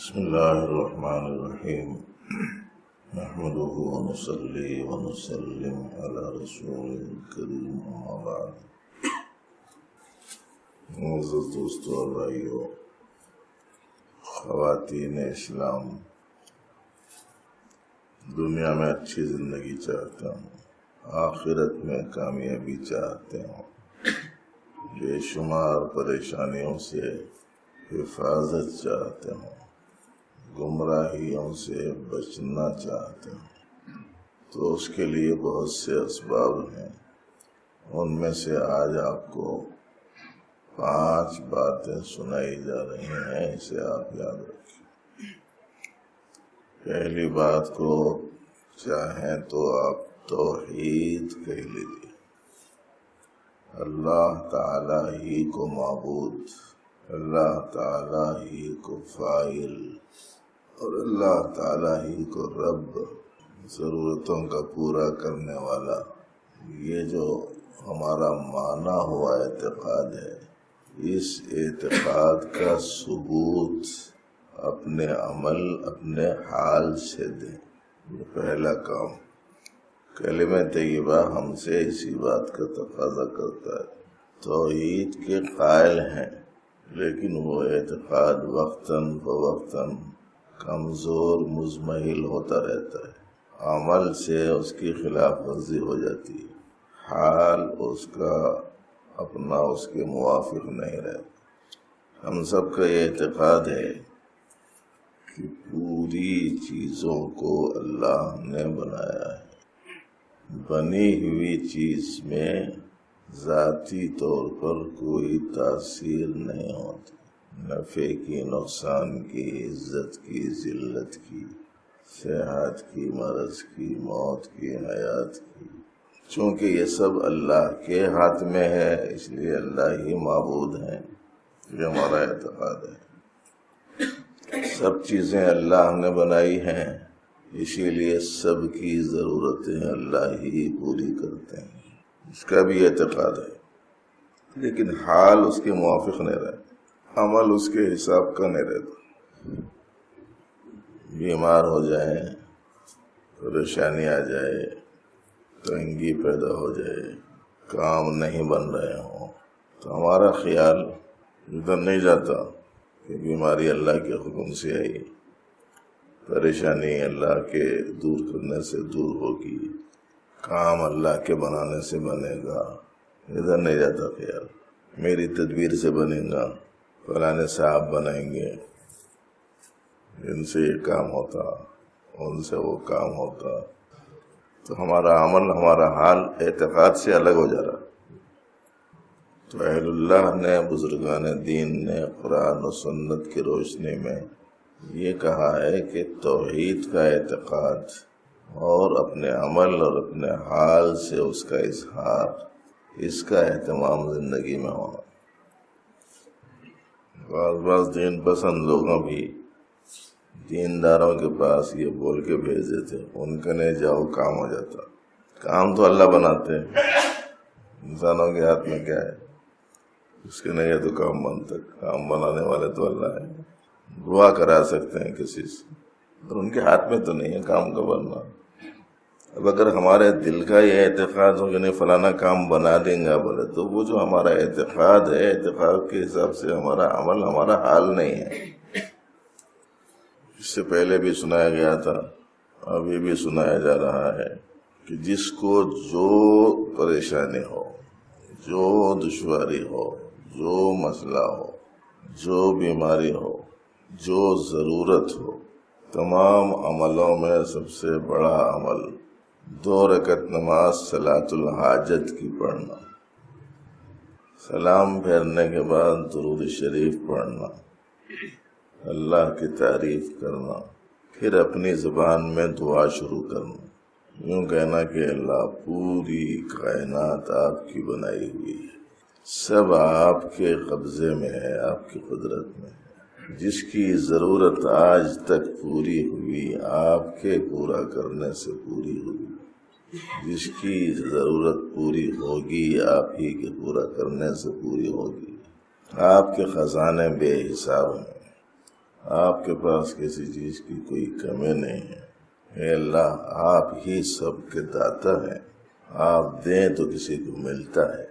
بسم الله الرحمن الرحيم نحمده ونصلي ونسلم على رسول الكريم أما بعد. معزز دوستو اور بھائیو، خواتین اسلام، دنیا میں اچھی زندگی چاہتے ہوں، آخرت میں کامیابی چاہتے ہوں، بے شمار پریشانیوں سے حفاظت چاہتے ہوں، گمراہیوں سے بچنا چاہتے ہوں، تو اس کے لیے بہت سے اسباب ہیں۔ ان میں سے آج آپ کو 5 باتیں سنائی جا رہی ہیں، اسے آپ یاد رکھیں۔ پہلی بات کو چاہیں تو آپ توحید کہہ لیجیے، اللہ تعالیٰ ہی کو معبود، اللہ تعالیٰ ہی کو فاعل اور اللہ تعالیٰ ہی کو رب، ضرورتوں کا پورا کرنے والا۔ یہ جو ہمارا مانا ہوا اعتقاد ہے، اس اعتقاد کا ثبوت اپنے عمل، اپنے حال سے دیں۔ یہ پہلا کام۔ کلمہ طیبہ ہم سے اسی بات کا تقاضا کرتا ہے۔ توحید کے قائل ہیں، لیکن وہ اعتقاد وقتاً فوقتاً کمزور مزمحل ہوتا رہتا ہے، عمل سے اس کی خلاف ورزی ہو جاتی ہے، حال اس کا اپنا اس کے موافق نہیں رہتا۔ ہم سب کا یہ اعتقاد ہے کہ پوری چیزوں کو اللہ نے بنایا ہے، بنی ہوئی چیز میں ذاتی طور پر کوئی تاثیر نہیں ہوتی، نفع کی، نقصان کی، عزت کی، ذلت کی، صحت کی، مرض کی، موت کی، حیات کی۔ چونکہ یہ سب اللہ کے ہاتھ میں ہے، اس لیے اللہ ہی معبود ہیں۔ یہ ہمارا اعتقاد ہے۔ سب چیزیں اللہ نے بنائی ہیں، اسی لیے سب کی ضرورتیں اللہ ہی پوری کرتے ہیں، اس کا بھی اعتقاد ہے۔ لیکن حال اس کے موافق نہیں رہتا، عمل اس کے حساب کا نہیں رہتا۔ بیمار ہو جائیں، پریشانی آ جائے، تنگی پیدا ہو جائے، کام نہیں بن رہے ہوں، تو ہمارا خیال ادھر نہیں جاتا کہ بیماری اللہ کے حکم سے آئی، پریشانی اللہ کے دور کرنے سے دور ہوگی، کام اللہ کے بنانے سے بنے گا، ادھر نہیں جاتا خیال۔ میری تدبیر سے بنے گا، فلانے صاحب بنائیں گے، ان سے یہ کام ہوتا، ان سے وہ کام ہوتا، تو ہمارا عمل، ہمارا حال اعتقاد سے الگ ہو جا رہا۔ تو اہل اللہ نے، بزرگان دین نے قرآن و سنت کی روشنی میں یہ کہا ہے کہ توحید کا اعتقاد اور اپنے عمل اور اپنے حال سے اس کا اظہار، اس کا اہتمام زندگی میں ہونا۔ بعض دین پسند لوگوں بھی دینداروں کے پاس یہ بول کے بھیج دیتے، ان کے نہیں جاؤ، کام ہو جاتا۔ کام تو اللہ بناتے ہیں، انسانوں کے ہاتھ میں کیا ہے؟ اس کے نہیں ہے تو کام بنتا، کام بنانے والے تو اللہ ہے۔ دعا کرا سکتے ہیں کسی سے، اور ان کے ہاتھ میں تو نہیں ہے کام کا بننا۔ اب اگر ہمارے دل کا یہ اعتقاد ہو کہ نہیں فلانا کام بنا دیں گا بولے، تو وہ جو ہمارا اعتقاد ہے، اعتقاد کے حساب سے ہمارا عمل، ہمارا حال نہیں ہے۔ اس سے پہلے بھی سنایا گیا تھا، ابھی بھی سنایا جا رہا ہے کہ جس کو جو پریشانی ہو، جو دشواری ہو، جو مسئلہ ہو، جو بیماری ہو، جو ضرورت ہو، تمام عملوں میں سب سے بڑا عمل 2 رکعت نماز صلاۃ الحاجت کی پڑھنا، سلام پھیرنے کے بعد درود شریف پڑھنا، اللہ کی تعریف کرنا، پھر اپنی زبان میں دعا شروع کرنا، یوں کہنا کہ اللہ پوری کائنات آپ کی بنائی ہوئی ہے، سب آپ کے قبضے میں ہے، آپ کی قدرت میں ہے، جس کی ضرورت آج تک پوری ہوئی آپ کے پورا کرنے سے پوری ہوئی، جس کی ضرورت پوری ہوگی آپ ہی کے پورا کرنے سے پوری ہوگی۔ آپ کے خزانے بے حساب ہیں، آپ کے پاس کسی چیز کی کوئی کمی نہیں ہے۔ اے اللہ، آپ ہی سب کے داتا ہیں، آپ دیں تو کسی کو ملتا ہے،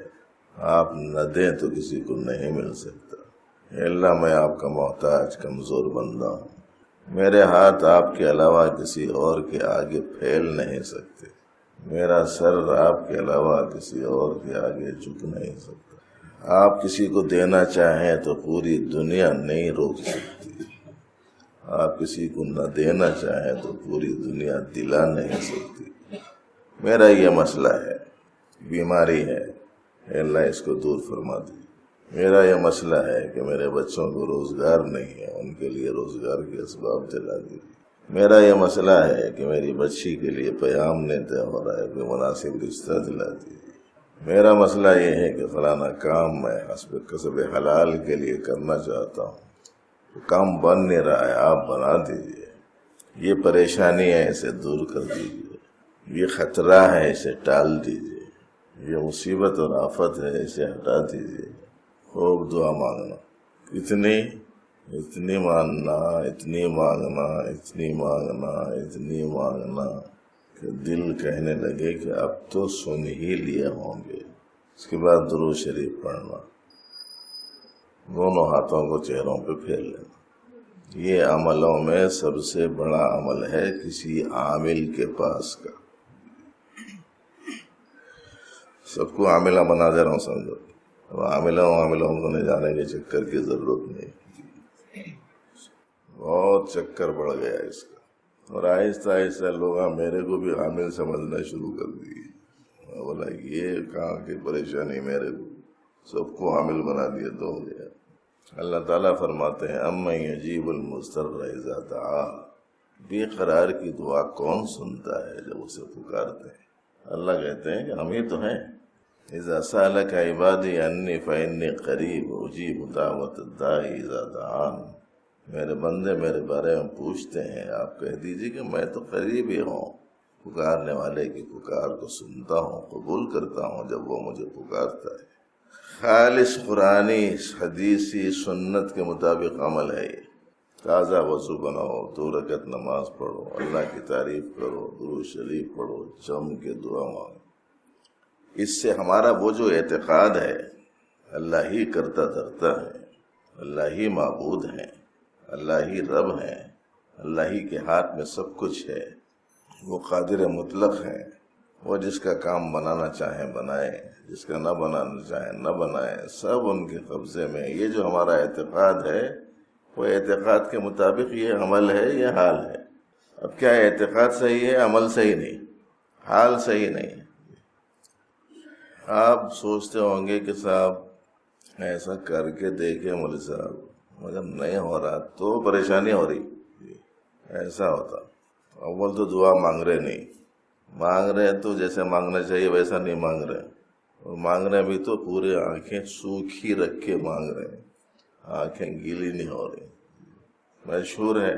آپ نہ دیں تو کسی کو نہیں مل سکتا۔ اے اللہ، میں آپ کا محتاج کمزور بندہ ہوں، میرے ہاتھ آپ کے علاوہ کسی اور کے آگے پھیل نہیں سکتے، میرا سر آپ کے علاوہ کسی اور کے آگے جھک نہیں سکتا۔ آپ کسی کو دینا چاہیں تو پوری دنیا نہیں روک سکتی، آپ کسی کو نہ دینا چاہیں تو پوری دنیا دلا نہیں سکتی۔ میرا یہ مسئلہ ہے، بیماری ہے، اے اللہ اس کو دور فرما دی۔ میرا یہ مسئلہ ہے کہ میرے بچوں کو روزگار نہیں ہے، ان کے لیے روزگار کے اسباب دلا دیجیے۔ میرا یہ مسئلہ ہے کہ میری بچی کے لیے پیام نہیں طے ہو رہا ہے، کوئی مناسب رشتہ دلا دیجیے۔ میرا مسئلہ یہ ہے کہ فلانا کام میں حسب کسب حلال کے لیے کرنا چاہتا ہوں، تو کام بن نہیں رہا ہے، آپ بنا دیجیے۔ یہ پریشانی ہے، اسے دور کر دیجیے۔ یہ خطرہ ہے، اسے ٹال دیجیے۔ یہ مصیبت اور آفت ہے، اسے ہٹا دیجیے۔ خوب دعا مانگنا، اتنی مانگنا، اتنی مانگنا، اتنی مانگنا، اتنی مانگنا کہ دل کہنے لگے کہ اب تو سن ہی لیے ہوں گے۔ اس کے بعد درود شریف پڑھنا، دونوں ہاتھوں کو چہروں پہ پھیر لینا۔ یہ عملوں میں سب سے بڑا عمل ہے کسی عامل کے پاس کا۔ سب کو عاملہ بنا دے رہا ہوں، سمجھو، عاملوں کو نہیں جانے کے چکر کی ضرورت نہیں، بہت چکر بڑھ گیا اس کا، اور آہستہ آہستہ لوگ میرے کو بھی عامل سمجھنا شروع کر دیے۔ بولا یہ کہاں کی پریشانی، میرے کو سب کو عامل بنا دیا تو ہو گیا۔ اللہ تعالیٰ فرماتے ہیں امن یجیب المضطر اذا دعا، بے قرار کی دعا کون سنتا ہے جب اسے پکارتے ہیں؟ اللہ کہتے ہیں کہ ہم ہی تو ہیں۔ اذا سألک عبادی انی فانی قریب اجیب دعوت الداعی اذا دعان، میرے بندے میرے بارے میں پوچھتے ہیں، آپ کہہ دیجیے کہ میں تو قریب ہی ہوں، پکارنے والے کی پکار کو سنتا ہوں، قبول کرتا ہوں جب وہ مجھے پکارتا ہے۔ خالص قرآنی حدیثی سنت کے مطابق عمل ہے یہ۔ تازہ وضو بناؤ، 2 رکعت نماز پڑھو، اللہ کی تعریف کرو، درود شریف پڑھو، جم کے دعا مانگو۔ اس سے ہمارا وہ جو اعتقاد ہے اللہ ہی کرتا دھرتا ہے، اللہ ہی معبود ہیں، اللہ ہی رب ہیں، اللہ ہی کے ہاتھ میں سب کچھ ہے، وہ قادر مطلق ہیں، وہ جس کا کام بنانا چاہیں بنائیں، جس کا نہ بنانا چاہیں نہ بنائیں، سب ان کے قبضے میں۔ یہ جو ہمارا اعتقاد ہے وہ اعتقاد کے مطابق یہ عمل ہے، یہ حال ہے۔ اب کیا اعتقاد صحیح ہے، عمل صحیح نہیں، حال صحیح نہیں۔ آپ سوچتے ہوں گے کہ صاحب ایسا کر کے دیکھیں مولوی صاحب، مگر نہیں ہو رہا تو پریشانی ہو رہی، ایسا ہوتا۔ اول تو دعا مانگ رہے نہیں، مانگ رہے تو جیسے مانگنا چاہیے ویسا نہیں مانگ رہے، اور مانگ رہے بھی تو پورے آنکھیں سوکھی رکھ کے مانگ رہے ہیں، آنکھیں گیلی نہیں ہو رہی۔ مشہور ہے،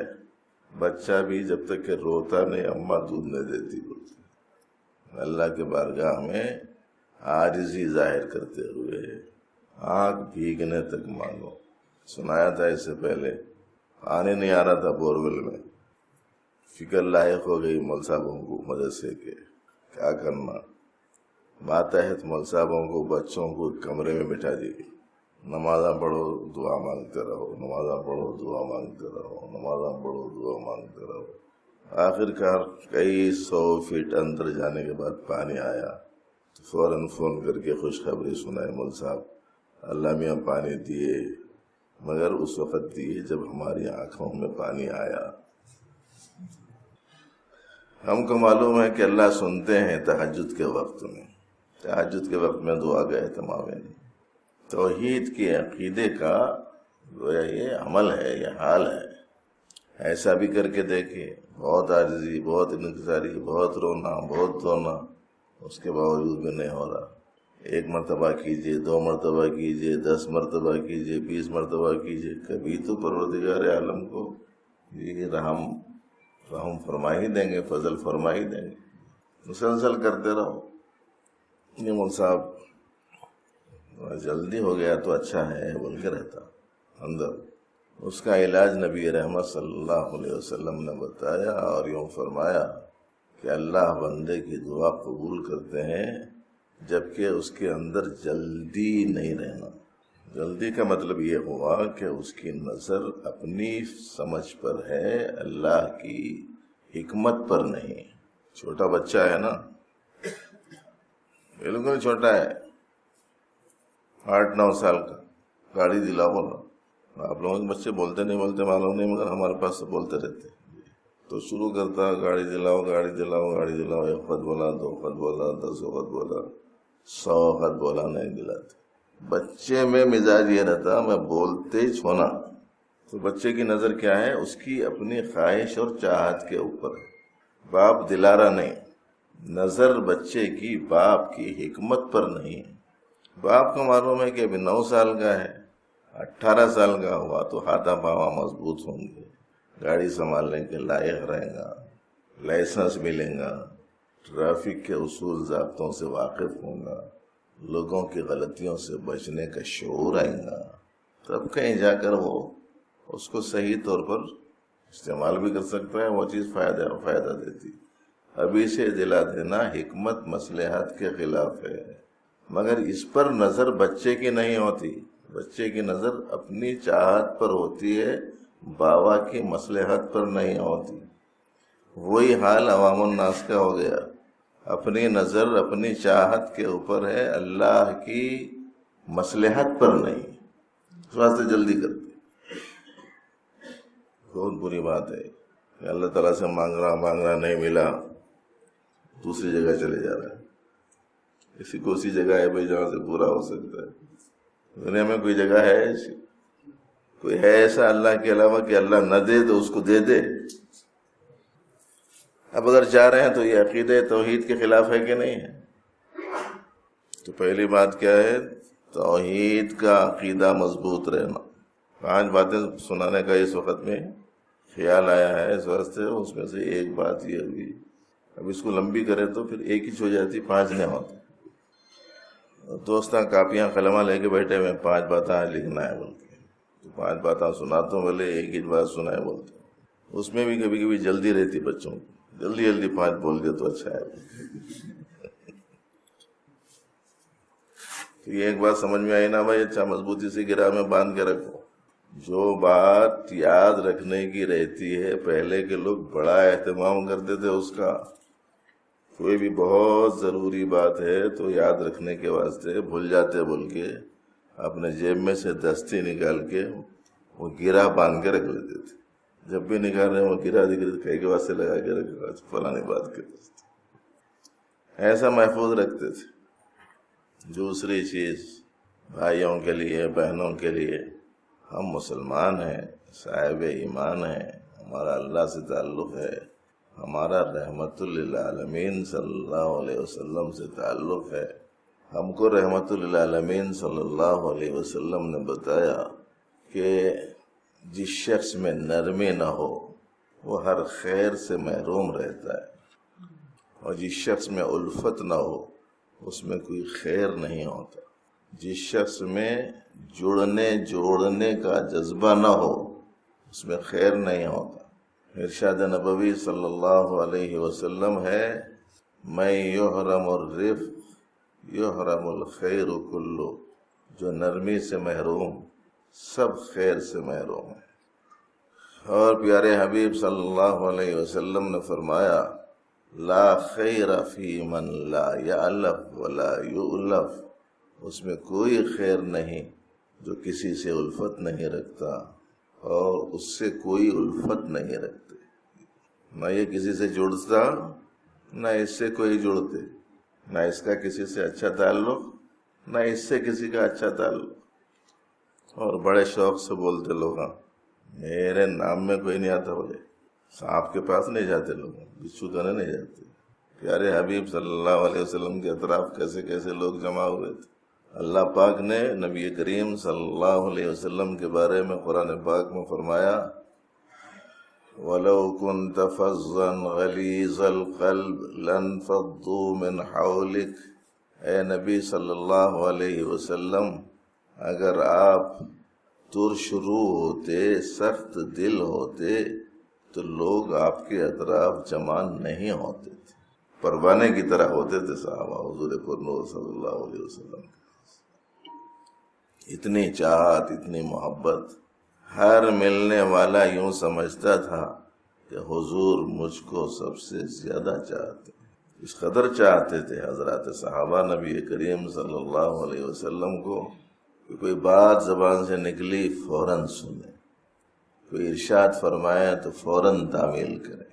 بچہ بھی جب تک کہ روتا نہیں اماں دودھ نہیں دیتی بولتی۔ اللہ کے بارگاہ میں عاجزی ظاہر کرتے ہوئے آنکھ بھیگنے تک مانگو۔ سنایا تھا اس سے پہلے، پانی نہیں آ رہا تھا بورویل میں، فکر لاحق ہو گئی مول صاحبوں کو مدرسے کے، کیا کرنا، ماتحت مول صاحبوں کو بچوں کو کمرے میں بٹھا دی، نمازاں پڑھو دعا مانگتے رہو، نمازاں پڑھو دعا مانگتے رہو، نمازاں پڑھو دعا مانگتے رہو۔ آخر کار کئی 100 فٹ اندر جانے کے بعد پانی آیا تو فوراً فون کر کے خوشخبری سنائے، مول صاحب اللہ میاں پانی دیے، مگر اس وقت دیے جب ہماری آنکھوں میں پانی آیا۔ ہم کو معلوم ہے کہ اللہ سنتے ہیں تہجد کے وقت میں، تہجد کے وقت میں دعا کا اہتمام ہے۔ توحید کے عقیدے کا گویا یہ عمل ہے، یہ حال ہے۔ ایسا بھی کر کے دیکھے، بہت عاجزی، بہت انکساری، بہت رونا، بہت دھونا، اس کے باوجود بھی نہیں ہو رہا۔ 1 مرتبہ کیجئے، 2 مرتبہ کیجئے، 10 مرتبہ کیجئے، 20 مرتبہ کیجئے، کبھی تو پروردگار عالم کو یہ رحم فرما ہی دیں گے، فضل فرما ہی دیں گے۔ مسلسل کرتے رہو۔ یہ مول صاحب جلدی ہو گیا تو اچھا ہے بول کے رہتا اندر، اس کا علاج نبی رحمت صلی اللہ علیہ وسلم نے بتایا اور یوں فرمایا کہ اللہ بندے کی دعا قبول کرتے ہیں جبکہ اس کے اندر جلدی نہیں رہنا۔ جلدی کا مطلب یہ ہوا کہ اس کی نظر اپنی سمجھ پر ہے، اللہ کی حکمت پر نہیں۔ چھوٹا بچہ ہے نا، بالکل چھوٹا ہے، 8-9 سال کا، گاڑی دلاؤ بول رہا۔ آپ لوگوں کے بچے بولتے نہیں بولتے معلوم نہیں، مگر ہمارے پاس تو بولتے رہتے۔ تو شروع کرتا گاڑی دلاؤ گاڑی دلاؤ گاڑی دلاؤ، 1 خط بولا، 2 خط بولا، 10 خط بولا، 100 خط بولا، نہیں دلاتے۔ بچے میں مزاج یہ رہتا میں بولتے ہی چھونا۔ تو بچے کی نظر کیا ہے؟ اس کی اپنی خواہش اور چاہت کے اوپر ہے، باپ دلارا نہیں۔ نظر بچے کی باپ کی حکمت پر نہیں۔ باپ کو معلوم ہے کہ ابھی 9 سال کا ہے، 18 سال کا ہوا تو ہاتھا پاوا مضبوط ہوں گے، گاڑی سنبھالنے کے لائق رہے گا، لائسنس ملے گا، ٹریفک کے اصول ضابطوں سے واقف ہوں گا، لوگوں کی غلطیوں سے بچنے کا شعور آئے گا، تب کہیں جا کر وہ اس کو صحیح طور پر استعمال بھی کر سکتا ہے، وہ چیز فائدہ دیتی۔ ابھی سے دلا دینا حکمت مصلحت کے خلاف ہے، مگر اس پر نظر بچے کی نہیں ہوتی، بچے کی نظر اپنی چاہت پر ہوتی ہے، باوا کی مصلحت پر نہیں ہوتی۔ وہی حال عوام الناس کا ہو گیا، اپنی نظر اپنی چاہت کے اوپر ہے، اللہ کی مصلحت پر نہیں، اس واسطے جلدی کرتے۔ بہت بری بات ہے کہ اللہ تعالیٰ سے مانگ رہا نہیں ملا، دوسری جگہ چلے جا رہا ہے۔ کسی کو اسی جگہ ہے بھائی جہاں سے پورا ہو سکتا ہے۔ دنیا میں کوئی جگہ ہے ایسی؟ کوئی ہے ایسا اللہ کے علاوہ کہ اللہ نہ دے تو اس کو دے دے؟ اب اگر چاہ رہے ہیں تو یہ عقیدہ توحید کے خلاف ہے کہ نہیں ہے؟ تو پہلی بات کیا ہے؟ توحید کا عقیدہ مضبوط رہنا۔ 5 باتیں سنانے کا اس وقت میں خیال آیا ہے اس واسطے، اس میں سے ایک بات یہ ہوئی، اب اس کو لمبی کرے تو پھر ایک ہی ہو جاتی، 5 نہیں ہوتی۔ دوستاں کاپیاں قلمہ لے کے بیٹھے ہوئے 5 باتیں لکھنا ہے بولتے، تو 5 باتیں سناتا ہوں، بولے ایک ہی بات سنا ہے بولتے۔ اس میں بھی کبھی کبھی جلدی رہتی بچوں کو، جلدی 5 بول دیا تو اچھا ہے۔ تو یہ ایک بات سمجھ میں آئی نا بھائی، اچھا مضبوطی سے گرہ میں باندھ کے رکھو۔ جو بات یاد رکھنے کی رہتی ہے، پہلے کے لوگ بڑا اہتمام کرتے تھے اس کا۔ کوئی بھی بہت ضروری بات ہے تو یاد رکھنے کے واسطے بھول جاتے بول کے اپنے جیب میں سے دستی نکال کے وہ گرہ باندھ کے رکھ لیتے تھے۔ جب بھی نکال رہے ہیں وہ گرہ دکھ رہی کہیں کے واسطے لگا کے رکھا، فلانی بات کے واسطے، ایسا محفوظ رکھتے تھے۔ دوسری چیز، بھائیوں کے لیے بہنوں کے لیے، ہم مسلمان ہیں، صاحب ایمان ہیں، ہمارا اللہ سے تعلق ہے، ہمارا رحمت للعالمین صلی اللہ علیہ وسلم سے تعلق ہے۔ ہم کو رحمت للعالمین صلی اللہ علیہ وسلم نے بتایا کہ جس شخص میں نرمی نہ ہو وہ ہر خیر سے محروم رہتا ہے، اور جس شخص میں الفت نہ ہو اس میں کوئی خیر نہیں ہوتا۔ جس شخص میں جوڑنے کا جذبہ نہ ہو اس میں خیر نہیں ہوتا۔ ارشاد نبوی صلی اللہ علیہ وسلم ہے، میں یحرم الرفق یحرم الخیر کلو، جو نرمی سے محروم سب خیر سے محروم ہے۔ اور پیارے حبیب صلی اللہ علیہ وسلم نے فرمایا، لا خیر فی من لا یعلف ولا یؤلف، اس میں کوئی خیر نہیں جو کسی سے الفت نہیں رکھتا اور اس سے کوئی الفت نہیں رکھتے۔ نہ یہ کسی سے جڑتا نہ اس سے کوئی جڑتے، نہ اس کا کسی سے اچھا تعلق نہ اس سے کسی کا اچھا تعلق۔ اور بڑے شوق سے بولتے لوگ، میرے نام میں کوئی نہیں آتا، بولے سانپ کے پاس نہیں جاتے لوگ، بچھو کرنے نہیں جاتے۔ پیارے حبیب صلی اللہ علیہ وسلم کے اطراف کیسے کیسے لوگ جمع ہوئے تھے۔ اللہ پاک نے نبی کریم صلی اللہ علیہ وسلم کے بارے میں قرآن پاک میں فرمایا، وَلَوْ كُنْتَ فَظًّا غَلِيظَ الْقَلْبِ لَانفَضُّوا مِنْ حَوْلِكَ، اے نبی صلی اللہ علیہ وسلم، اگر آپ شروع ہوتے، سخت دل ہوتے تو لوگ آپ کے اطراف جمع نہیں ہوتے تھے، پروانے کی طرح ہوتے تھے صحابہ حضور پرنور صلی اللہ علیہ وسلم. اتنی چاہت، اتنی محبت. ہر ملنے والا یوں سمجھتا تھا کہ حضور مجھ کو سب سے زیادہ چاہتے ہیں. اس قدر چاہتے تھے حضرات صحابہ نبی کریم صلی اللہ علیہ وسلم کو کہ کوئی بات زبان سے نکلی فوراً سنیں، کوئی ارشاد فرمائے تو فوراً تعمیل کریں،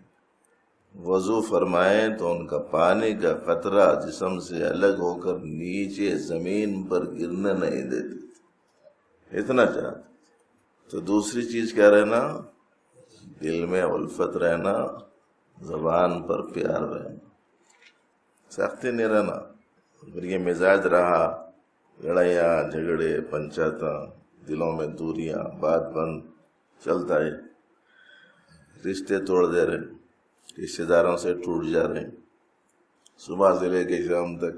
وضو فرمائیں تو ان کا پانی کا قطرہ جسم سے الگ ہو کر نیچے زمین پر گرنے نہیں دیتے تھے، اتنا چاہتے. تو دوسری چیز کیا رہنا؟ دل میں الفت رہنا، زبان پر پیار رہنا، سختی نہیں رہنا. اگر یہ مزاج رہا، لڑائیاں جھگڑے پنچاتاں، دلوں میں دوریاں، بات بند چلتا ہے، رشتے توڑ دے رہے، رشتے داروں سے ٹوٹ جا رہے ہیں، صبح سے لے کے شام تک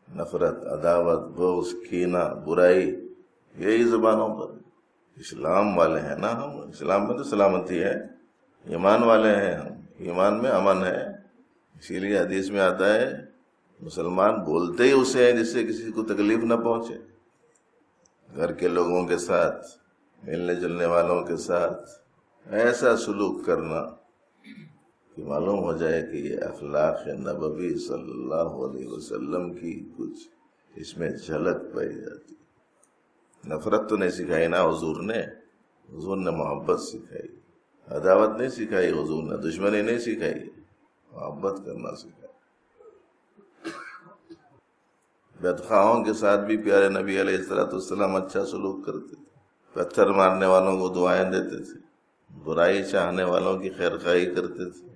نفرت، عداوت، بغض، کینہ، برائی، یہی زبانوں پر. اسلام والے ہیں نا ہم، اسلام میں تو سلامتی ہے، ایمان والے ہیں ہم، ایمان میں امن ہے. اسی لیے حدیث میں آتا ہے مسلمان بولتے ہی اسے ہیں جس سے کسی کو تکلیف نہ پہنچے. گھر کے لوگوں کے ساتھ، ملنے جلنے والوں کے ساتھ ایسا سلوک کرنا کہ معلوم ہو جائے کہ یہ اخلاق نبوی صلی اللہ علیہ وسلم کی کچھ اس میں جھلک پائی جاتی. نفرت تو نہیں سکھائی نا حضور نے، حضور نے محبت سکھائی. عداوت نہیں سکھائی حضور نے، دشمنی نہیں سکھائی، محبت کرنا سکھائی. بدخواہوں کے ساتھ بھی پیارے نبی علیہ السلام اچھا سلوک کرتے تھے. پتھر مارنے والوں کو دعائیں دیتے تھے، برائی چاہنے والوں کی خیر خواہی کرتے تھے.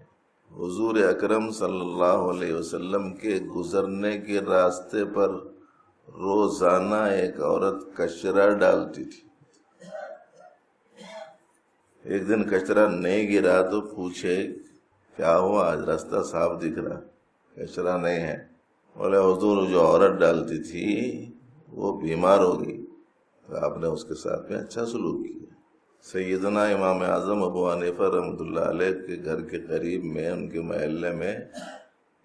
حضور اکرم صلی اللہ علیہ وسلم کے گزرنے کے راستے پر روزانہ ایک عورت کچرا ڈالتی تھی. ایک دن کچرا نہیں گرا تو پوچھے کیا ہوا، آج راستہ صاف دکھ رہا، کچرا نہیں ہے. بولے حضور جو عورت ڈالتی تھی وہ بیمار ہو گئی، تو آپ نے اس کے ساتھ میں اچھا سلوک کیا. سیدنا امام اعظم ابو حنیفہ رحمۃ اللہ علیہ کے گھر کے قریب میں، ان کے محلے میں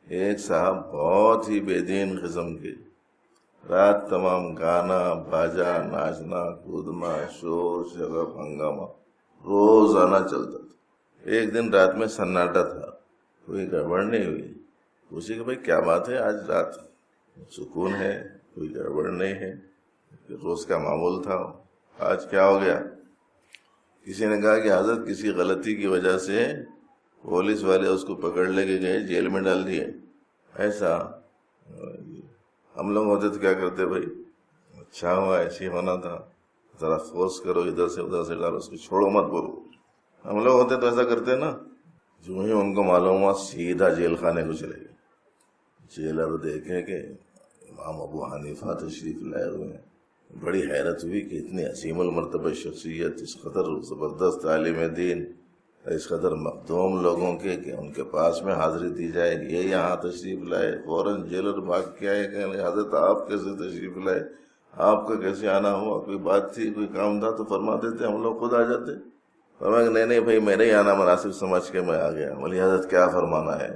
ایک صاحب بہت ہی بے دین قسم کے، رات تمام گانا باجا، ناچنا کودنا، شور شغب ہنگامہ روزانہ چلتا تھا. ایک دن رات میں سناٹا تھا، کوئی گڑبڑ نہیں ہوئی. پوچھے کہ بھائی کیا بات ہے، آج رات سکون ہے، کوئی گڑبڑ نہیں ہے، روز کا معمول تھا، آج کیا ہو گیا؟ کسی نے کہا کہ حضرت کسی غلطی کی وجہ سے پولیس والے اس کو پکڑ لے کے گئے، جیل میں ڈال دیے. ایسا ہم لوگ ہوتے تو کیا کرتے؟ بھائی اچھا ہوا، ایسے ہونا تھا، ذرا فورس کرو، ادھر سے ادھر سے ڈالو، اس کو چھوڑو مت بولو. ہم لوگ ہوتے تو ایسا کرتے نا. جو ہی ان کو معلوم ہوا سیدھا جیل خانے کو چلے گئے. جیلر دیکھے کہ امام ابو حنیفہ تشریف لائے ہوئے ہیں. بڑی حیرت ہوئی کہ اتنی عظیم المرتبہ شخصیت، اس قدر زبردست عالم دین، اس قدر مخدوم لوگوں کے، کہ ان کے پاس میں حاضری دی جائے. یہ یہاں تشریف لائے. فوراً جیلر بھاگ کے آئے کہ حضرت آپ کیسے تشریف لائے، آپ کا کیسے آنا ہوا، کوئی بات تھی، کوئی کام تھا تو فرما دیتے، ہم لوگ خود آ جاتے. فرمایا کہ نہیں بھائی میرے ہی آنا مناسب سمجھ کے میں آ گیا. بولی حضرت کیا فرمانا ہے؟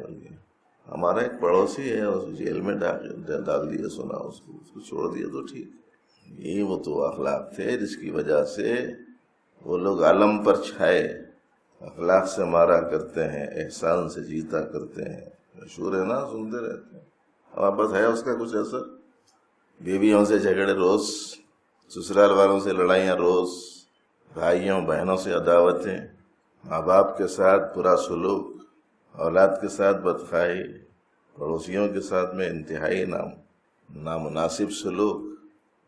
ہمارا ایک پڑوسی ہے، اس جیل میں ڈال دیا، سنا اس کو چھوڑ دیا تو ٹھیک. یہ وہ تو اخلاق تھے جس کی وجہ سے وہ لوگ عالم پر چھائے. اخلاق سے مارا کرتے ہیں، احسان سے جیتا کرتے ہیں. مشہور ہے نا، سنتے رہتے ہیں. واپس ہے اس کا کچھ اثر؟ بیویوں سے جھگڑے روز، سسرال والوں سے لڑائیاں روز، بھائیوں بہنوں سے عداوتیں، ماں باپ کے ساتھ برا سلوک، اولاد کے ساتھ بدخواہی، پڑوسیوں کے ساتھ میں انتہائی نامناسب سلوک.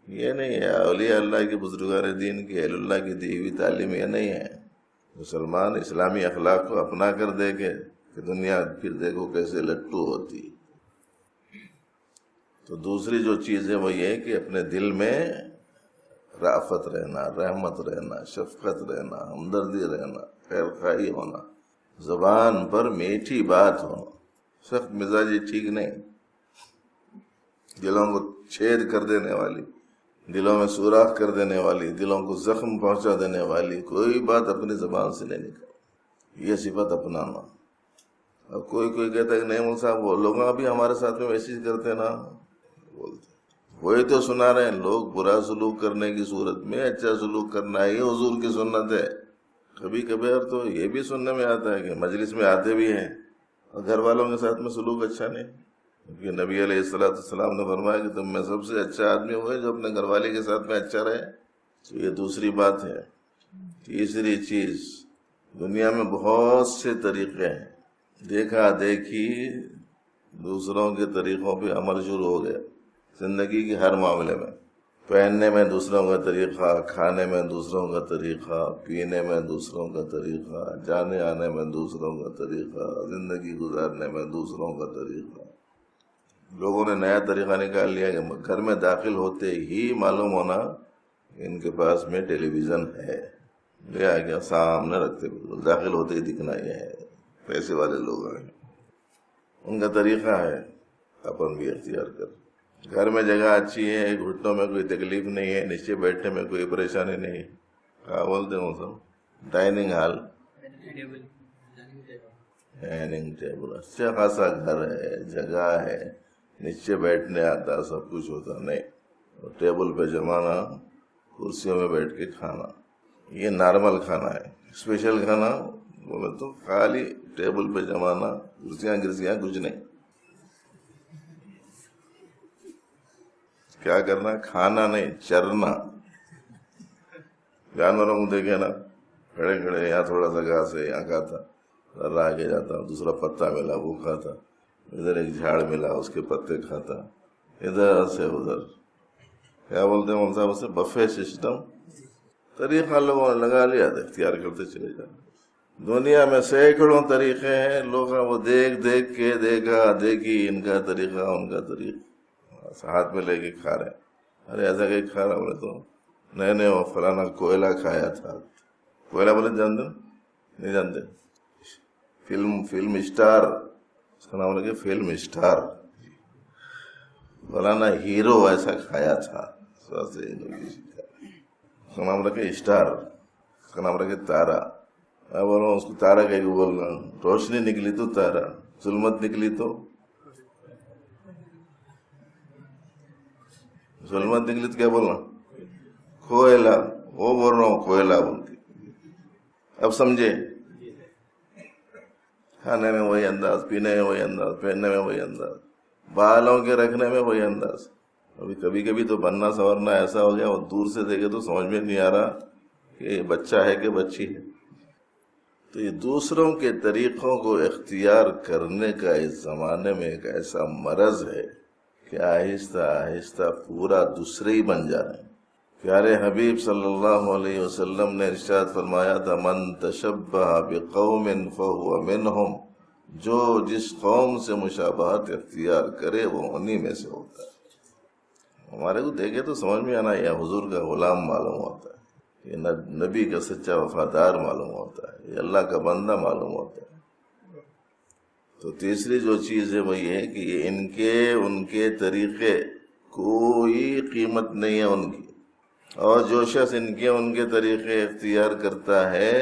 یہ نہیں ہے اولیاء اللہ کے، بزرگان دین کی، اہل اللہ کی دی ہوئی تعلیم یہ نہیں ہے. مسلمان اسلامی اخلاق کو اپنا کر دیکھے کہ دنیا پھر دیکھو کیسے لٹو ہوتی. تو دوسری جو چیز ہے وہ یہ کہ اپنے دل میں رافت رہنا، رحمت رہنا، شفقت رہنا، ہمدردی رہنا، خیر خواہی ہونا، زبان پر میٹھی بات ہونا. سخت مزاجی ٹھیک نہیں، دلوں کو چھید کر دینے والی دلوں میں سوراخ کر دینے والی، دلوں کو زخم پہنچا دینے والی کوئی بات اپنی زبان سے نہیں نکلے، یہ صفت اپنانا۔ اب کوئی کہتا ہے کہ نہیں مول صاحب وہ لوگ ابھی ہمارے ساتھ میں ویسے ہی کرتے نا، بولتے وہی تو سنا رہے ہیں لوگ، برا سلوک کرنے کی صورت میں اچھا سلوک کرنا ہے، یہ حضور کی سنت ہے۔ کبھی کبھار تو یہ بھی سننے میں آتا ہے کہ مجلس میں آتے بھی ہیں اور گھر والوں کے ساتھ میں سلوک اچھا نہیں، کیونکہ نبی علیہ السلام نے فرمایا کہ تم میں سب سے اچھا آدمی ہوئے جو اپنے گھر والے کے ساتھ میں اچھا رہے۔ تو یہ دوسری بات ہے۔ تیسری چیز، دنیا میں بہت سے طریقے ہیں، دیکھا دیکھی دوسروں کے طریقوں پہ عمل شروع ہو گیا زندگی کے ہر معاملے میں، پہننے میں دوسروں کا طریقہ، کھانے میں دوسروں کا طریقہ، پینے میں دوسروں کا طریقہ، جانے آنے میں دوسروں کا طریقہ، زندگی گزارنے میں دوسروں کا طریقہ۔ لوگوں نے نیا طریقہ نکال لیا کہ گھر میں داخل ہوتے ہی معلوم ہونا کہ ان کے پاس میں ٹیلی ویژن ہے، لے آ گیا سامنے رکھتے بالکل، داخل ہوتے ہی دکھنا یہ ہے، پیسے والے لوگ ہیں، ان کا طریقہ ہے، اپن بھی اختیار کر۔ گھر میں جگہ اچھی ہے، گھٹنوں میں کوئی تکلیف نہیں ہے، نیچے بیٹھنے میں کوئی پریشانی نہیں ہے، کیا بولتے ہیں سب، ڈائننگ ہال، ڈائننگ ٹیبل، اچھا خاصا گھر ہے، جگہ ہے، نیچے بیٹھنے آتا، سب کچھ ہوتا نہیں، ٹیبل پہ جمانا، کرسیوں میں بیٹھ کے کھانا، یہ نارمل کھانا ہے۔ اسپیشل کھانا بولے تو خالی ٹیبل پہ جمانا، کرسیاں کچھ نہیں، کیا کرنا، کھانا نہیں، چرنا۔ جانوروں کو دیکھے نا، کھڑے کھڑے، یہاں تھوڑا سا گھاس ہے یہاں کھاتا، ذرا آگے جاتا، دوسرا پتا ملا وہ کھاتا، ادھر ایک جھاڑ ملا اس کے پتے کھاتا، ادھر سے ادھر، کیا بولتے ہیں صاحب اسے، بفے سسٹم۔ طریقہ لوگوں نے لگا لیا تھا، اختیار کرتے چلے جاتے۔ دنیا میں سینکڑوں طریقے ہیں، لوگ وہ دیکھ کے دیکھا دیکھی، ان کا طریقہ ان کا طریقہ ہاتھ میں لے کے کھا رہے ہیں۔ ارے ایسا کہ کھا رہا بولے تو نہیں وہ فلانا کوئلہ کھایا تھا، کوئلہ بولے جانتے نہیں جانتے، فلم اسٹار، اس کا نام لگے فلم اسٹار، فلانا ہیرو ایسا کھایا تھا، اس کا نام رکھے اسٹار، اس کا نام رکھے تارا۔ میں بول رہا ہوں اس کو تارا کہہ کے بول رہا ہوں، روشنی نکلی تو تارا، ظلمت نکلی تو کیا بولنا، کوئلہ، وہ بول رہا ہوں کوئلہ بولتی۔ اب سمجھے، کھانے میں وہی انداز، پینے میں وہی انداز، پہننے میں وہی انداز، بالوں کے رکھنے میں وہی انداز۔ ابھی کبھی تو بننا سنورنا ایسا ہو گیا، وہ دور سے دیکھے تو سمجھ میں نہیں آ رہا کہ یہ بچہ ہے کہ بچی ہے۔ تو یہ دوسروں کے طریقوں کو اختیار کرنے کا اس زمانے میں ایک ایسا مرض ہے کہ آہستہ آہستہ پورا دوسرے ہی بن جا رہے ہیں۔ پیارے حبیب صلی اللہ علیہ وسلم نے ارشاد فرمایا تھا، من تشبہ بقوم فہو منہم، جو جس قوم سے مشابہت اختیار کرے وہ انہی میں سے ہوتا ہے۔ ہمارے کو دیکھے تو سمجھ میں آنا، یہ حضور کا غلام معلوم ہوتا ہے، یہ نبی کا سچا وفادار معلوم ہوتا ہے، یہ اللہ کا بندہ معلوم ہوتا ہے۔ تو تیسری جو چیز ہے وہ یہ ہے کہ ان کے طریقے کوئی قیمت نہیں ہے ان کی، اور جو شخص ان کے طریقے اختیار کرتا ہے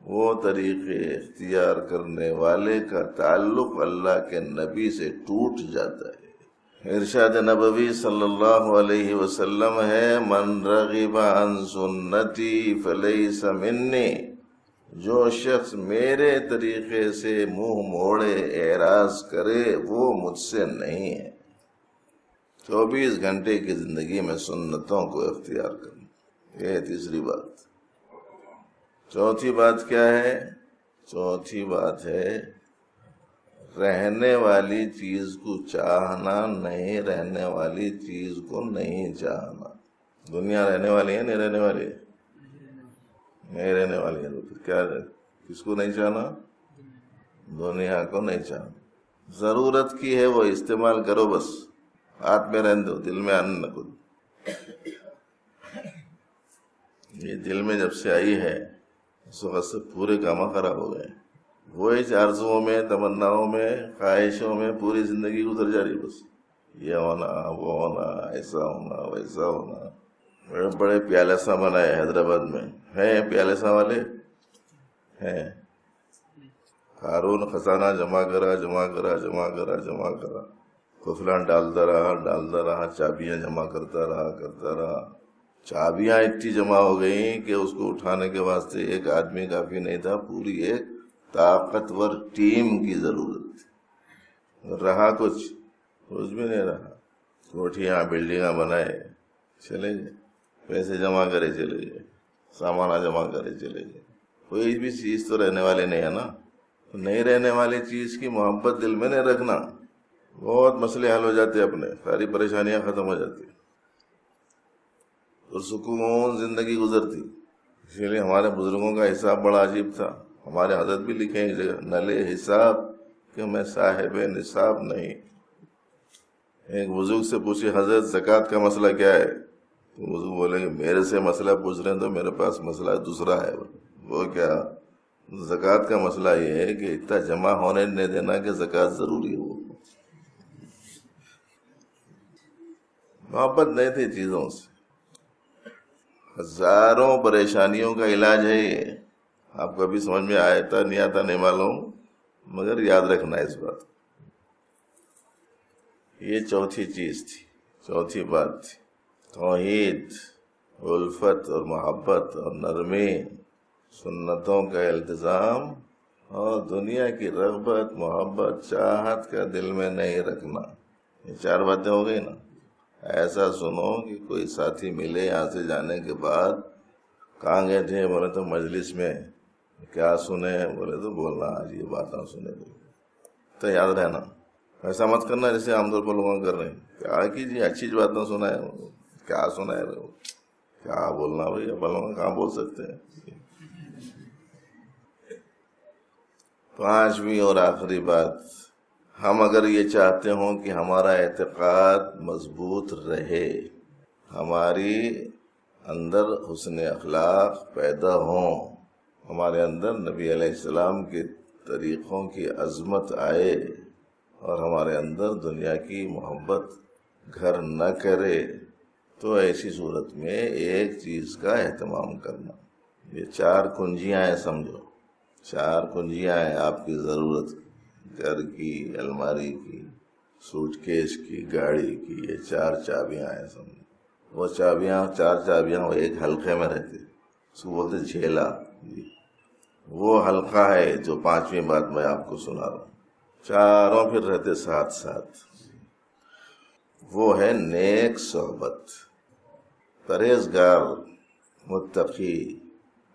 وہ طریقے اختیار کرنے والے کا تعلق اللہ کے نبی سے ٹوٹ جاتا ہے۔ ارشاد نبوی صلی اللہ علیہ وسلم ہے، من رغب عن سنتی فلیس منی، جو شخص میرے طریقے سے منہ موڑے، اعراض کرے، وہ مجھ سے نہیں ہے۔ 24 گھنٹے کی زندگی میں سنتوں کو اختیار کرنا، یہ تیسری بات۔ چوتھی بات کیا ہے؟ چوتھی بات ہے رہنے والی چیز کو چاہنا، نہیں رہنے والی چیز کو نہیں چاہنا۔ دنیا رہنے والی ہے، نہیں رہنے والی ہے؟ نہیں رہنے والی ہے، تو پھر کیا ہے؟ کس کو نہیں چاہنا؟ دنیا کو نہیں چاہنا۔ ضرورت کی ہے وہ استعمال کرو، بس ہاتھ میں رہنے دو، دل میں آنے نہ کچھ۔ یہ دل میں جب سے آئی ہے اس وقت سے پورے کام خراب ہو گئے، وہی آرزوؤں میں، تمناؤں میں، خواہشوں میں پوری زندگی گزر جا رہی، بس یہ ہونا، وہ ہونا، ایسا ہونا، ویسا ہونا۔ بڑے بڑے پیالے سا بنائے حیدرآباد میں ہیں، پیالے سا والے ہیں. ہارون خزانہ جمع کرا تو فلان ڈالتا رہا، چابیاں جمع کرتا رہا. چابیاں اتنی جمع ہو گئیں کہ اس کو اٹھانے کے واسطے ایک آدمی کافی نہیں تھا، پوری ایک طاقتور ٹیم کی ضرورت تھی. رہا کچھ بھی نہیں رہا. کوٹھیاں بلڈنگاں بنائے چلے گئے، پیسے جمع کرے چلے گئے، سامانہ جمع کرے چلے گئے. کوئی بھی چیز تو رہنے والی نہیں ہے نا. نہیں رہنے والی چیز کی محبت دل میں نہیں رکھنا، بہت مسئلے حل ہو جاتے، اپنے ساری پریشانیاں ختم ہو جاتی اور سکون زندگی گزرتی. اسی لیے ہمارے بزرگوں کا حساب بڑا عجیب تھا. ہمارے حضرت بھی لکھے ہیں جگہ، نلے حساب کہ میں صاحب نصاب نہیں. ایک بزرگ سے پوچھے حضرت زکوٰۃ کا مسئلہ کیا ہے؟ تو بزرگ بولے کہ میرے سے مسئلہ پوچھ رہے ہیں تو میرے پاس مسئلہ دوسرا ہے. وہ کیا؟ زکوٰۃ کا مسئلہ یہ ہے کہ اتنا جمع ہونے نہیں دینا کہ زکوٰۃ ضروری ہو. محبت نہیں تھی چیزوں سے. ہزاروں پریشانیوں کا علاج ہے یہ. آپ کو ابھی سمجھ میں آتا نہیں معلوم، مگر یاد رکھنا اس بات. یہ چوتھی چیز تھی، چوتھی بات تھی. توحید، الفت اور محبت اور نرمی، سنتوں کا التزام اور دنیا کی رغبت، محبت، چاہت کا دل میں نہیں رکھنا. یہ چار باتیں ہو گئی نا. ایسا سنو کہ کوئی ساتھی ملے یہاں سے جانے کے بعد، کہاں گئے تھے؟ بولے تو مجلس میں. کیا سنے؟ بولے تو بولنا آج یہ باتیں سنے. تو یاد رہنا، ایسا مت کرنا جیسے عام طور پر لوگوں کر رہے ہیں. کیا کیجیے، اچھی باتیں سنائے، کیا سنائے، کیا بولنا بھائی، اپن کہاں بول سکتے ہیں. پانچویں اور آخری بات، ہم اگر یہ چاہتے ہوں کہ ہمارا اعتقاد مضبوط رہے، ہماری اندر حسن اخلاق پیدا ہوں، ہمارے اندر نبی علیہ السلام کے طریقوں کی عظمت آئے اور ہمارے اندر دنیا کی محبت گھر نہ کرے، تو ایسی صورت میں ایک چیز کا اہتمام کرنا. یہ چار کنجیاں ہیں، سمجھو، چار کنجیاں ہیں آپ کی ضرورت، گھر کی، الماری کی، سوٹ کیس کی، گاڑی کی. یہ چار چابیاں ہیں، سمجھو. وہ چابیاں، چار چابیاں وہ ایک حلقے میں رہتی، اس کو بولتے جھیلا. وہ حلقہ ہے جو پانچویں بات میں آپ کو سنا رہا ہوں. چاروں پھر رہتے ساتھ ساتھ. وہ ہے نیک صحبت، پرہیزگار، متقی،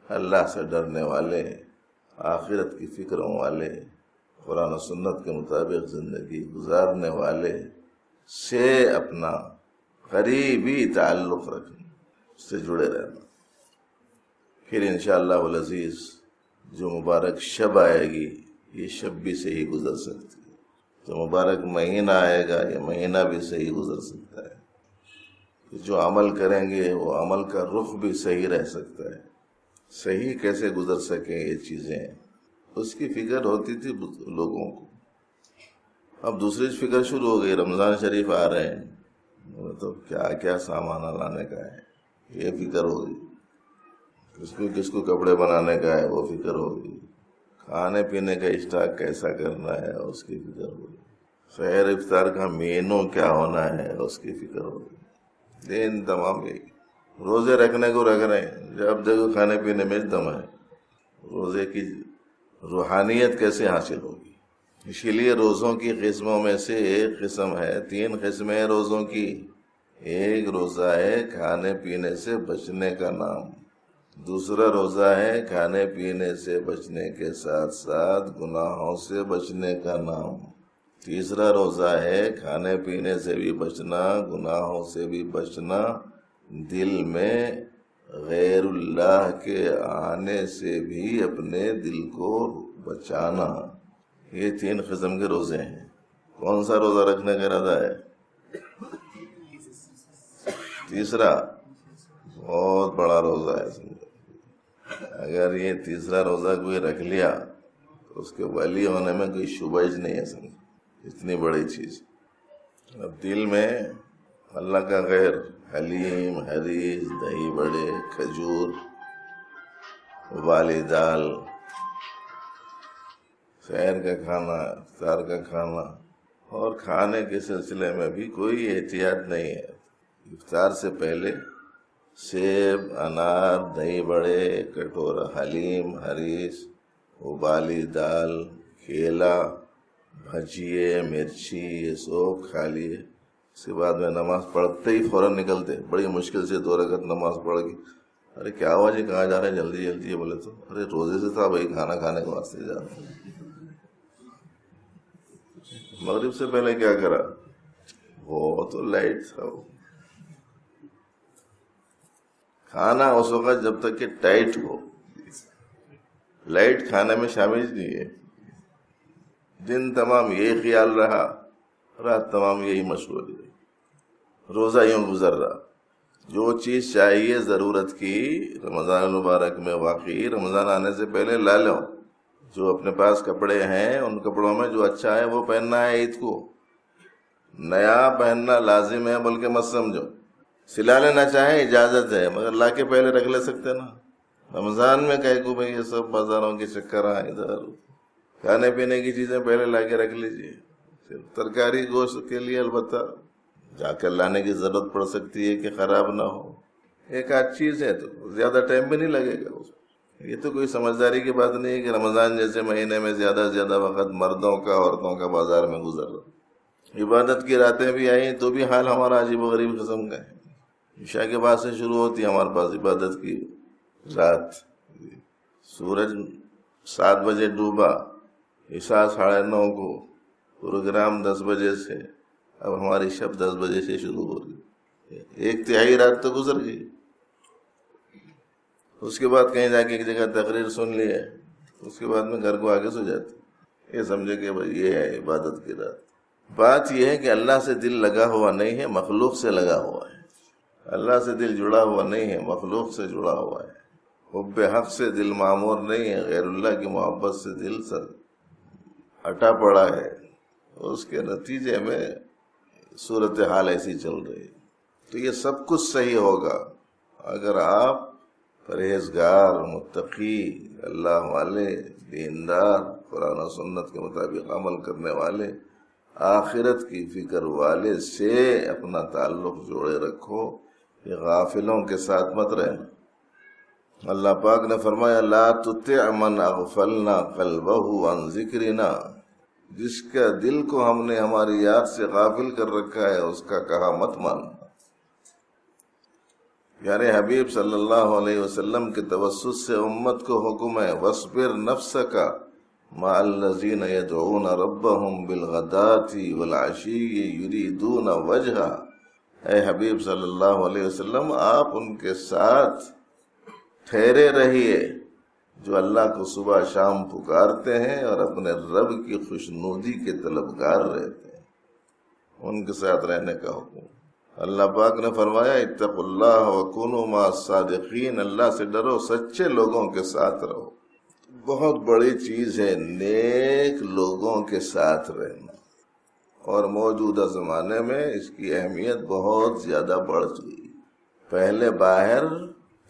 اللہ سے ڈرنے والے، آخرت کی فکروں والے، قرآن و سنت کے مطابق زندگی گزارنے والے سے اپنا قریبی تعلق رکھنا، اس سے جڑے رہنا. پھر انشاءاللہ العزیز جو مبارک شب آئے گی، یہ شب بھی صحیح گزر سکتی ہے. جو مبارک مہینہ آئے گا، یہ مہینہ بھی صحیح گزر سکتا ہے. جو عمل کریں گے وہ عمل کا رخ بھی صحیح رہ سکتا ہے. صحیح کیسے گزر سکیں یہ چیزیں، اس کی فکر ہوتی تھی لوگوں کو. اب دوسری فکر شروع ہو گئی، رمضان شریف آ رہے ہیں تو کیا کیا سامان لانے کا ہے، یہ فکر ہوگی. کس کو کپڑے بنانے کا ہے، وہ فکر ہوگی. کھانے پینے کا اسٹاک کیسا کرنا ہے، اس کی فکر ہوگی. سحر افطار کا مینو کیا ہونا ہے، اس کی فکر ہوگی. دین تمام یہی. روزے رکھنے کو رکھ رہے ہیں، جب دیکھو کھانے پینے میں دم ہے. روزے کی روحانیت کیسے حاصل ہوگی؟ اسی لیے روزوں کی قسموں میں سے ایک قسم ہے، 3 قسمیں روزوں کی. ایک روزہ ہے کھانے پینے سے بچنے کا نام، دوسرا روزہ ہے کھانے پینے سے بچنے کے ساتھ ساتھ گناہوں سے بچنے کا نام، تیسرا روزہ ہے کھانے پینے سے بھی بچنا، گناہوں سے بھی بچنا، دل میں غیر اللہ کے آنے سے بھی اپنے دل کو بچانا. یہ 3 قسم کے روزے ہیں. کون سا روزہ رکھنے کا ارادہ ہے؟ تیسرا بہت بڑا روزہ ہے. اگر یہ تیسرا روزہ کوئی رکھ لیا تو اس کے ولی ہونے میں کوئی شبہ نہیں ہے. اتنی بڑی چیز. اب دل میں اللہ کا غیر، حلیم، حریص، دہی بڑے، کھجور، ابالی دال، سحر کا کھانا، افطار کا کھانا، اور کھانے کے سلسلے میں بھی کوئی احتیاط نہیں ہے۔ افطار سے پہلے سیب، انار، دہی بڑے، کٹورا حلیم، حریص، ابالی دال، کیلا، بھجیے، مرچی، یہ سب کھا لیے۔ اس کے بعد میں نماز پڑھتے ہی فوراً نکلتے، بڑی مشکل سے 2 رکعت نماز پڑھ گئی۔ ارے کیا ہوا جی، کہاں جا رہے ہیں، جلدی جلدی ہے؟ بولے تو ارے روزے سے تھا بھائی، کھانا کھانے کے واسطے جا رہا ہوں۔ مغرب سے پہلے کیا کرا؟ وہ تو لائٹ تھا۔ وہ کھانا اس وقت جب تک کہ ٹائٹ ہو، لائٹ کھانے میں شامل نہیں ہے۔ دن تمام یہی خیال رہا، رات تمام یہی مشغولی رہی، روزہ یوں گزر رہا۔ جو چیز چاہیے ضرورت کی رمضان المبارک میں واقعی رمضان آنے سے پہلے لا لو۔ جو اپنے پاس کپڑے ہیں ان کپڑوں میں جو اچھا ہے وہ پہننا ہے۔ عید کو نیا پہننا لازم ہے، بلکہ مت سمجھو۔ سلا لینا چاہے اجازت ہے، مگر لا کے پہلے رکھ لے سکتے نا۔ رمضان میں کہے کو بھئی یہ سب بازاروں کے چکر ہیں، ادھر کھانے پینے کی چیزیں پہلے لا کے رکھ لیجیے۔ ترکاری گوشت کے لیے البتہ جا کر لانے کی ضرورت پڑ سکتی ہے کہ خراب نہ ہو، ایک آدھ چیز ہے تو زیادہ ٹائم بھی نہیں لگے گا۔ یہ تو کوئی سمجھداری کی بات نہیں ہے کہ رمضان جیسے مہینے میں زیادہ سے زیادہ وقت مردوں کا عورتوں کا بازار میں گزر رہا۔ عبادت کی راتیں بھی آئیں تو بھی حال ہمارا عجیب و غریب قسم کا ہے۔ عشاء کے بعد سے شروع ہوتی ہے ہمارے پاس عبادت کی رات۔ سورج 7 بجے ڈوبا، عشاء 9:30 کو، پروگرام 10 بجے سے، اب ہماری شب 10 بجے سے شروع ہو رہی، 1/3 رات تو گزر گئی۔ اس کے بعد کہیں جا کے ایک جگہ تقریر سن لی ہے، اس کے بعد میں گھر کو آگے سو جاتے، یہ سمجھے کہ بھائی یہ ہے عبادت کی رات۔ بات یہ ہے کہ اللہ سے دل لگا ہوا نہیں ہے، مخلوق سے لگا ہوا ہے۔ اللہ سے دل جڑا ہوا نہیں ہے، مخلوق سے جڑا ہوا ہے۔ حب حق سے دل معمور نہیں ہے، غیر اللہ کی محبت سے دل سر اٹا پڑا ہے۔ اس کے نتیجے میں صورتحال ایسی چل رہی ہے۔ تو یہ سب کچھ صحیح ہوگا اگر آپ پرہیزگار، متقی، اللہ والے، دیندار، قرآن و سنت کے مطابق عمل کرنے والے، آخرت کی فکر والے سے اپنا تعلق جوڑے رکھو، یہ غافلوں کے ساتھ مت رہنا۔ اللہ پاک نے فرمایا لا تطع من اغفلنا قلبہ عن ذکرنا، جس کا دل کو ہم نے ہماری یاد سے غافل کر رکھا ہے اس کا کہا مت ماننا۔ یعنی حبیب صلی اللہ علیہ وسلم کے توسط سے امت کو حکم ہے وَاصْبِرْ نَفْسَكَ مَعَ الَّذِينَ يَدْعُونَ رَبَّهُمْ بِالْغَدَاةِ وَالْعَشِيِّ يُرِيدُونَ وَجْهَهُ۔ اے حبیب صلی اللہ علیہ وسلم، آپ ان کے ساتھ ٹھہرے رہیے جو اللہ کو صبح شام پکارتے ہیں اور اپنے رب کی خوشنودی کے طلبگار رہتے ہیں، ان کے ساتھ رہنے کا حکم۔ اللہ پاک نے فرمایا اتقوا اللہ وکونوا مع الصادقین، اللہ سے ڈرو، سچے لوگوں کے ساتھ رہو۔ بہت بڑی چیز ہے نیک لوگوں کے ساتھ رہنا، اور موجودہ زمانے میں اس کی اہمیت بہت زیادہ بڑھ چکی۔ پہلے باہر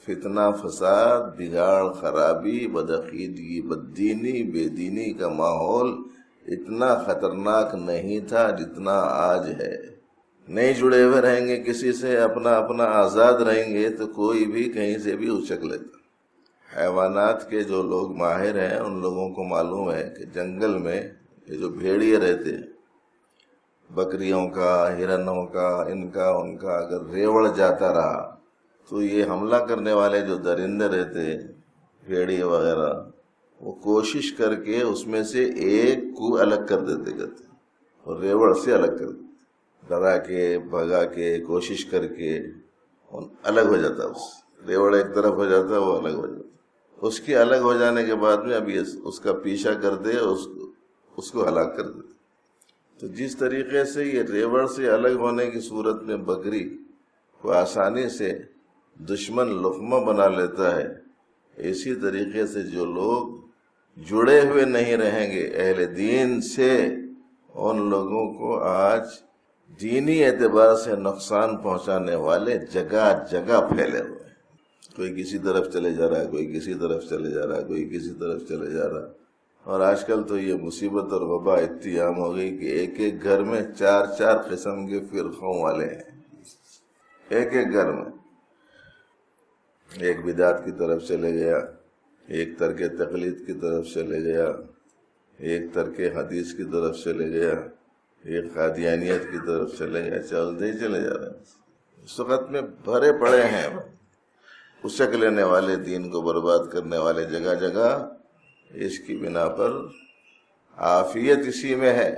فتنہ فساد، بگاڑ خرابی، بدعقیدگی، بددینی، بے دینی کا ماحول اتنا خطرناک نہیں تھا جتنا آج ہے۔ نہیں جڑے ہوئے رہیں گے کسی سے، اپنا اپنا آزاد رہیں گے تو کوئی بھی کہیں سے بھی اچک لیتا۔ حیوانات کے جو لوگ ماہر ہیں ان لوگوں کو معلوم ہے کہ جنگل میں یہ جو بھیڑیے رہتے ہیں، بکریوں کا، ہرنوں کا، ان کا ان کا، اگر ریوڑ جاتا رہا تو یہ حملہ کرنے والے جو درندے رہتے بھیڑیے وغیرہ، وہ کوشش کر کے اس میں سے ایک کو الگ کر دیتے اور ریوڑ سے الگ کر دیتے، ڈرا کے بھگا کے کوشش کر کے الگ ہو جاتا۔ اس ریوڑ ایک طرف ہو جاتا، وہ الگ ہو جاتا۔ اس کے الگ ہو جانے کے بعد میں اب یہ اس کا پیچھا کرتے، اس کو ہلاک کر دیتے۔ تو جس طریقے سے یہ ریوڑ سے الگ ہونے کی صورت میں بکری کو آسانی سے دشمن لقمہ بنا لیتا ہے، اسی طریقے سے جو لوگ جڑے ہوئے نہیں رہیں گے اہل دین سے، ان لوگوں کو آج دینی اعتبار سے نقصان پہنچانے والے جگہ جگہ پھیلے ہوئے ہیں. کوئی کسی طرف چلے جا رہا ہے، کوئی کسی طرف چلے جا رہا ہے، کوئی کسی طرف چلے جا رہا ہے. اور آج کل تو یہ مصیبت اور وبا اتنی عام ہو گئی کہ ایک ایک گھر میں 4 قسم کے فرقوں والے ہیں. ایک ایک گھر میں ایک بدعت کی طرف چلے گیا، ایک ترک تقلید کی طرف چلے گیا، ایک ترک حدیث کی طرف چلے گیا، ایک قادیانیت کی طرف چلے گیا. چلتے ہی چلے جا رہے ہیں. اس وقت میں بھرے پڑے ہیں اچک لینے والے، دین کو برباد کرنے والے جگہ جگہ. اس کی بنا پر عافیت اسی میں ہے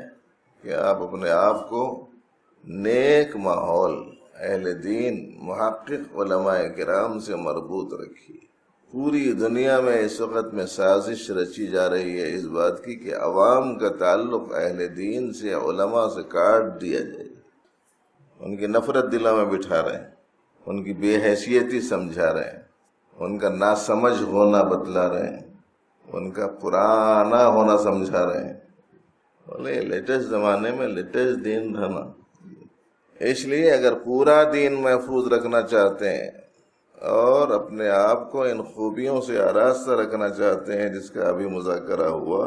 کہ آپ اپنے آپ کو نیک ماحول، اہل دین، محقق علماء کرام سے مربوط رکھیے. پوری دنیا میں اس وقت میں سازش رچی جا رہی ہے اس بات کی کہ عوام کا تعلق اہل دین سے، علماء سے کاٹ دیا جائے. ان کی نفرت دلوں میں بٹھا رہے ہیں، ان کی بے حیثیتی سمجھا رہے ہیں، ان کا ناسمجھ ہونا بتلا رہے ہیں، ان کا پرانا ہونا سمجھا رہے ہیں. بولے لیٹسٹ زمانے میں لیٹسٹ دین رہنا. اس لیے اگر پورا دین محفوظ رکھنا چاہتے ہیں اور اپنے آپ کو ان خوبیوں سے آراستہ رکھنا چاہتے ہیں جس کا ابھی مذاکرہ ہوا،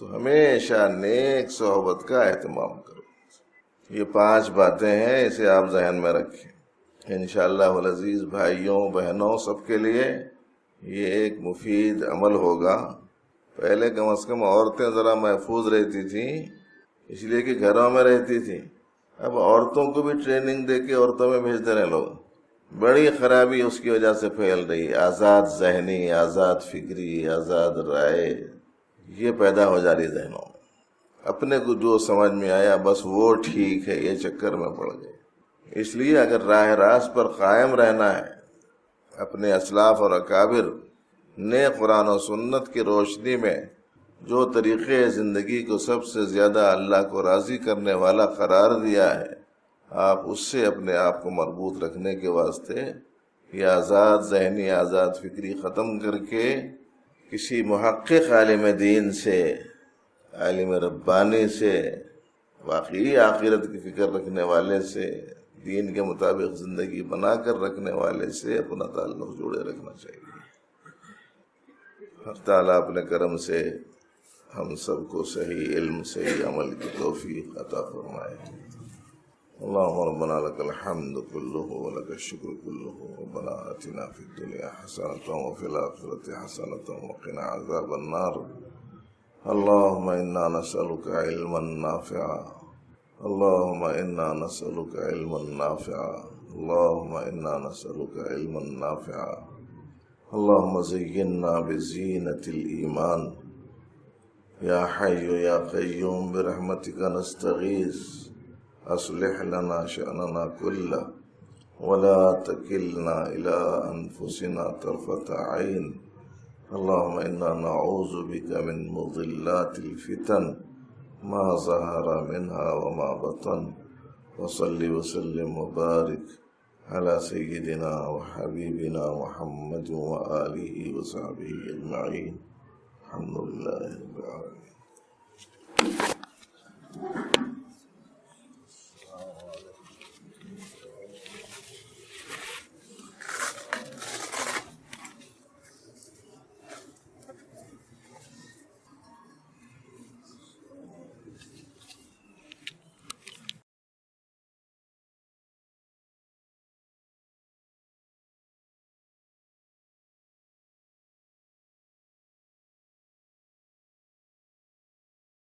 تو ہمیشہ نیک صحبت کا اہتمام کرو. یہ 5 باتیں ہیں، اسے آپ ذہن میں رکھیں. انشاءاللہ العزیز بھائیوں بہنوں سب کے لیے یہ ایک مفید عمل ہوگا. پہلے کم از کم عورتیں ذرا محفوظ رہتی تھیں اس لیے کہ گھروں میں رہتی تھیں. اب عورتوں کو بھی ٹریننگ دے کے عورتوں میں بھیج دے رہے لوگ. بڑی خرابی اس کی وجہ سے پھیل رہی. آزاد ذہنی، آزاد فکری، آزاد رائے یہ پیدا ہو جا رہی ذہنوں میں. اپنے کو جو سمجھ میں آیا بس وہ ٹھیک ہے، یہ چکر میں پڑ گئے. اس لیے اگر راہ راست پر قائم رہنا ہے، اپنے اسلاف اور اکابر نے قرآن و سنت کی روشنی میں جو طریقے زندگی کو سب سے زیادہ اللہ کو راضی کرنے والا قرار دیا ہے، آپ اس سے اپنے آپ کو مربوط رکھنے کے واسطے یہ آزاد ذہنی، آزاد فکری ختم کر کے کسی محقق عالم دین سے، عالم ربانی سے، واقعی آخرت کی فکر رکھنے والے سے، دین کے مطابق زندگی بنا کر رکھنے والے سے اپنا تعلق جوڑے رکھنا چاہیے. اللہ تعالیٰ اپنے کرم سے ہم سب کو صحیح علم، صحیح عمل کی توفیق عطا فرمائے. اللهم ربنا لك الحمد كله ولك الشكر كله. ربنا آتنا في الدنيا حسنة وفي الآخرة حسنة وقنا عذاب النار. اللهم إنا نسألك علما نافعا. اللهم إنا نسألك علما نافعا. اللهم إنا نسألك علما نافعا. اللهم زينا بزينة الإيمان. يا حي يا قيوم برحمتك نستغيث. أصلح لنا شأننا كله ولا تكلنا إلى أنفسنا طرفة عين. اللهم إنا نعوذ بك من مضلات الفتن ما ظهر منها وما بطن. وصل وسلم وبارك على سيدنا وحبيبنا محمد وآله وصحبه أجمعين. الحمد لله رب العالمين.